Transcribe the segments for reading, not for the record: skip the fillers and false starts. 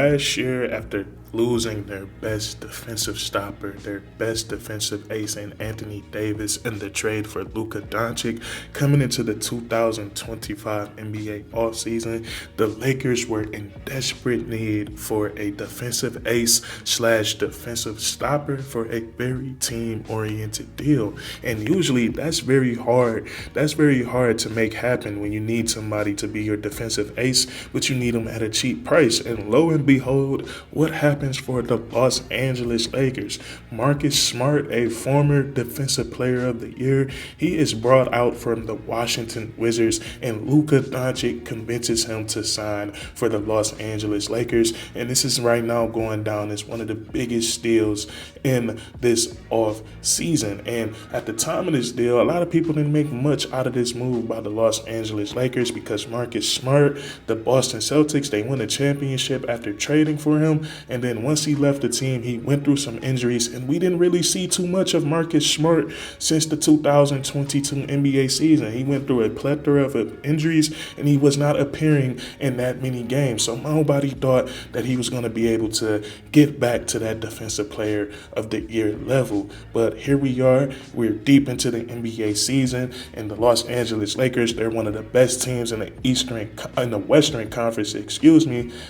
Last year, after losing their best defensive stopper, their best defensive ace in Anthony Davis in the trade for Luka Doncic, coming into the 2025 NBA offseason, the Lakers were in desperate need for a defensive ace slash defensive stopper for a very team-oriented deal. And usually that's very hard. That's very hard to make happen when you need somebody to be your defensive ace, but you need them at a cheap price. And lo and behold, what happens for the Los Angeles Lakers? Marcus Smart, a former Defensive Player of the Year, he is brought out from the Washington Wizards, and Luka Doncic convinces him to sign for the Los Angeles Lakers. And this is right now going down as one of the biggest steals in this off season. And at the time of this deal, a lot of people didn't make much out of this move by the Los Angeles Lakers because Marcus Smart, the Boston Celtics, they won a championship after trading for him. And then once he left the team, he went through some injuries, and we didn't really see too much of Marcus Smart since the 2022 NBA season. He went through a plethora of injuries, and he was not appearing in that many games. So nobody thought that he was going to be able to get back to that Defensive Player of the Year level. But here we are. We're deep into the NBA season, and the Los Angeles Lakers, they're one of the best teams in the Western Conference,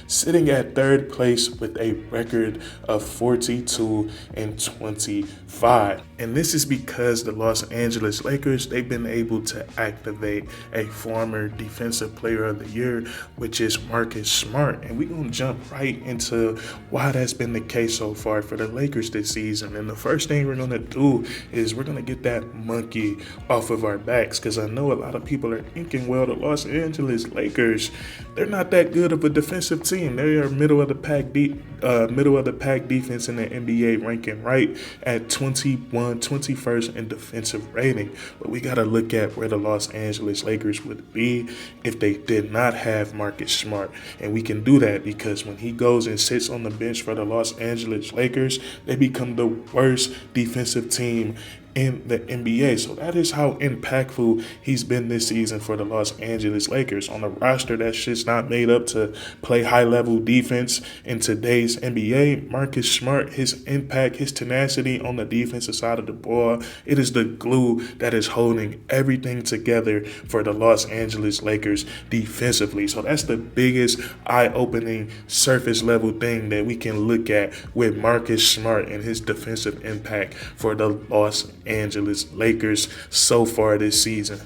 sitting at third place with a record of 42-25. And this is because the Los Angeles Lakers, they've been able to activate a former Defensive Player of the Year, which is Marcus Smart. And we're going to jump right into why that's been the case so far for the Lakers this season. And the first thing we're going to do is we're going to get that monkey off of our backs, because I know a lot of people are thinking, well, the Los Angeles Lakers, they're not that good of a defensive team. They are middle of the pack defense in the NBA, ranking right at 21st in defensive rating. But we got to look at where the Los Angeles Lakers would be if they did not have Marcus Smart. And we can do that because when he goes and sits on the bench for the Los Angeles Lakers, they become the worst defensive team in the NBA. So that is how impactful he's been this season for the Los Angeles Lakers. On a roster that's just not made up to play high-level defense in today's NBA, Marcus Smart, his impact, his tenacity on the defensive side of the ball, it is the glue that is holding everything together for the Los Angeles Lakers defensively. So that's the biggest eye-opening surface-level thing that we can look at with Marcus Smart and his defensive impact for the Los Angeles Lakers so far this season.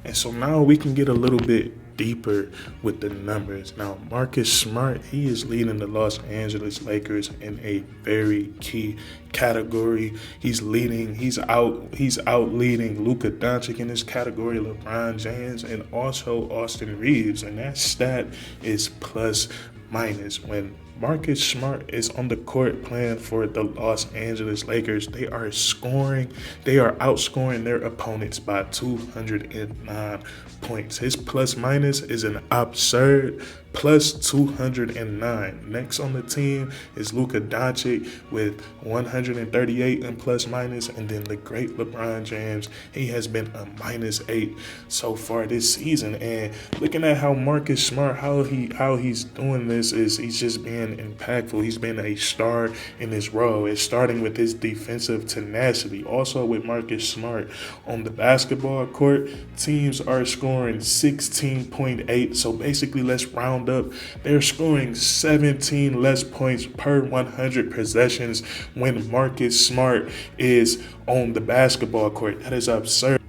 And so now we can get a little bit deeper with the numbers. Now, Marcus Smart, he is leading the Los Angeles Lakers in a very key category. He's out leading Luka Doncic in this category, LeBron James, and also Austin Reeves. And that stat is plus minus. When Marcus Smart is on the court playing for the Los Angeles Lakers, they are outscoring their opponents by 209 points. His plus minus is an absurd plus 209. Next on the team is Luka Doncic with 138 in plus minus, and then the great LeBron James, he has been a -8 so far this season. And looking at how Marcus Smart, how he's doing this, is he's just being impactful. He's been a star in his role. It's starting with his defensive tenacity. Also with Marcus Smart on the basketball court, teams are scoring 16.8. So basically, let's round up. They're scoring 17 less points per 100 possessions when Marcus Smart is on the basketball court. That is absurd.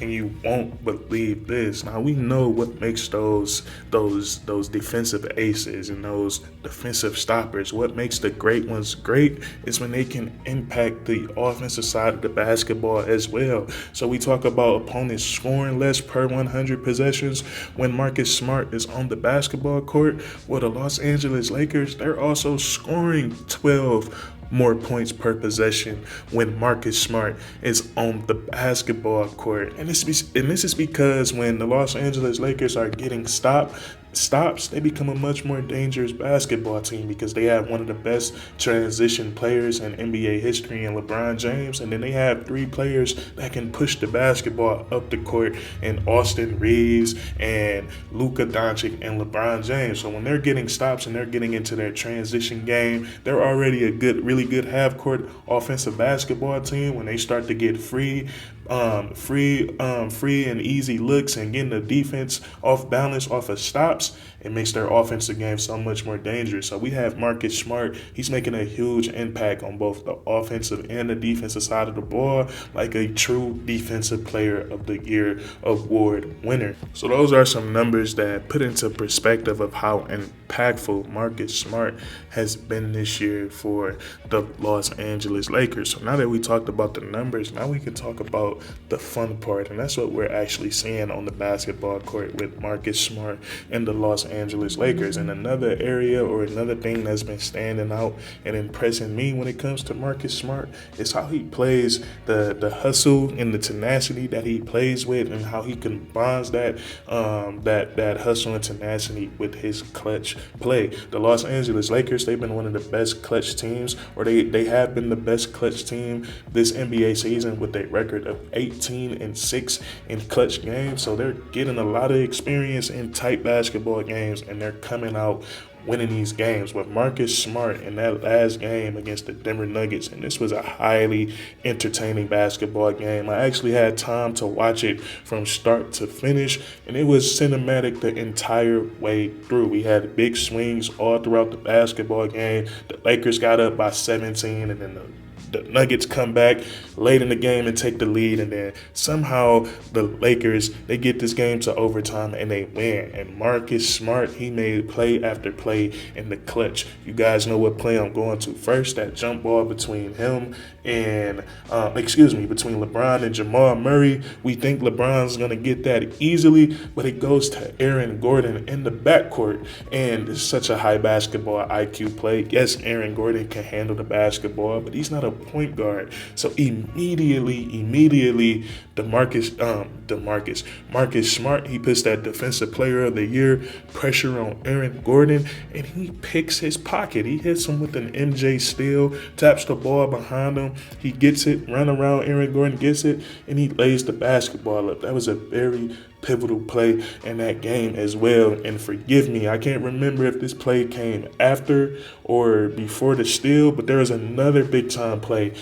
And you won't believe this. Now, we know what makes those defensive aces and those defensive stoppers, what makes the great ones great is when they can impact the offensive side of the basketball as well. So we talk about opponents scoring less per 100 possessions when Marcus Smart is on the basketball court. Well, the Los Angeles Lakers, they're also scoring 12 more points per possession when Marcus Smart is on the basketball court. And this is because when the Los Angeles Lakers are getting stopped, stops, they become a much more dangerous basketball team because they have one of the best transition players in NBA history in LeBron James, and then they have three players that can push the basketball up the court in Austin Reeves and Luka Doncic and LeBron James. So when they're getting stops and they're getting into their transition game, they're already a really good half court offensive basketball team. When they start to get free and easy looks and getting the defense off balance off of stops, it makes their offensive game so much more dangerous. So we have Marcus Smart. He's making a huge impact on both the offensive and the defensive side of the ball, like a true defensive player of the year award winner. So those are some numbers that put into perspective of how impactful Marcus Smart has been this year for the Los Angeles Lakers. So now that we talked about the numbers, now we can talk about the fun part, and that's what we're actually seeing on the basketball court with Marcus Smart and the Los Angeles Lakers. And another area or another thing that's been standing out and impressing me when it comes to Marcus Smart is how he plays, the hustle and the tenacity that he plays with, and how he combines that hustle and tenacity with his clutch play. The Los Angeles Lakers, they've been one of the best clutch teams, or they have been the best clutch team this NBA season with a record of 18-6 in clutch games. So they're getting a lot of experience in tight basketball games, and they're coming out winning these games. With Marcus Smart in that last game against the Denver Nuggets, and this was a highly entertaining basketball game. I actually had time to watch it from start to finish, and it was cinematic the entire way through. We had big swings all throughout the basketball game. The Lakers got up by 17, and then the Nuggets come back late in the game and take the lead, and then somehow the Lakers, they get this game to overtime and they win. And Marcus Smart, he made play after play in the clutch. You guys know what play I'm going to first. That jump ball between him and between LeBron and Jamal Murray. We think LeBron's gonna get that easily, but it goes to Aaron Gordon in the backcourt, and it's such a high basketball IQ play. Yes, Aaron Gordon can handle the basketball, but he's not a point guard. So immediately, Marcus Smart, he puts that defensive player of the year pressure on Aaron Gordon, and he picks his pocket. He hits him with an MJ steal, taps the ball behind him. He gets it, run around, Aaron Gordon gets it, and he lays the basketball up. That was a very pivotal play in that game as well. And forgive me, I can't remember if this play came after or before the steal, but there was another big time play.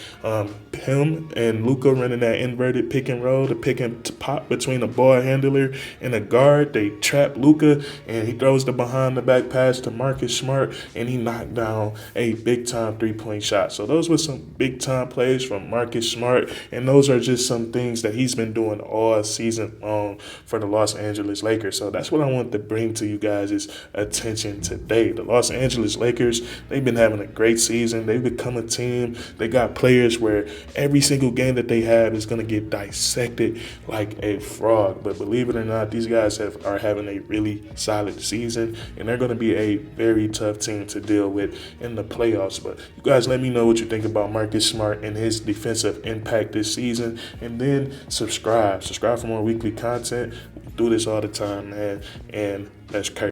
Him and Luka running that inverted pick and roll, the pick and pop between a ball handler and a guard. They trap Luka, and he throws the behind the back pass to Marcus Smart, and he knocked down a big time 3-point shot. So those were some big time plays from Marcus Smart, and those are just some things that he's been doing all season long for the Los Angeles Lakers. So that's what I want to bring to you guys' attention today. The Los Angeles Lakers, they've been having a great season. They've become a team. They got players where every single game that they have is going to get dissected like a frog. But believe it or not, these guys are having a really solid season, and they're going to be a very tough team to deal with in the playoffs. But you guys, let me know what you think about Marcus Smart and his defensive impact this season, and then subscribe for more weekly content. We do this all the time, man, and that's crazy.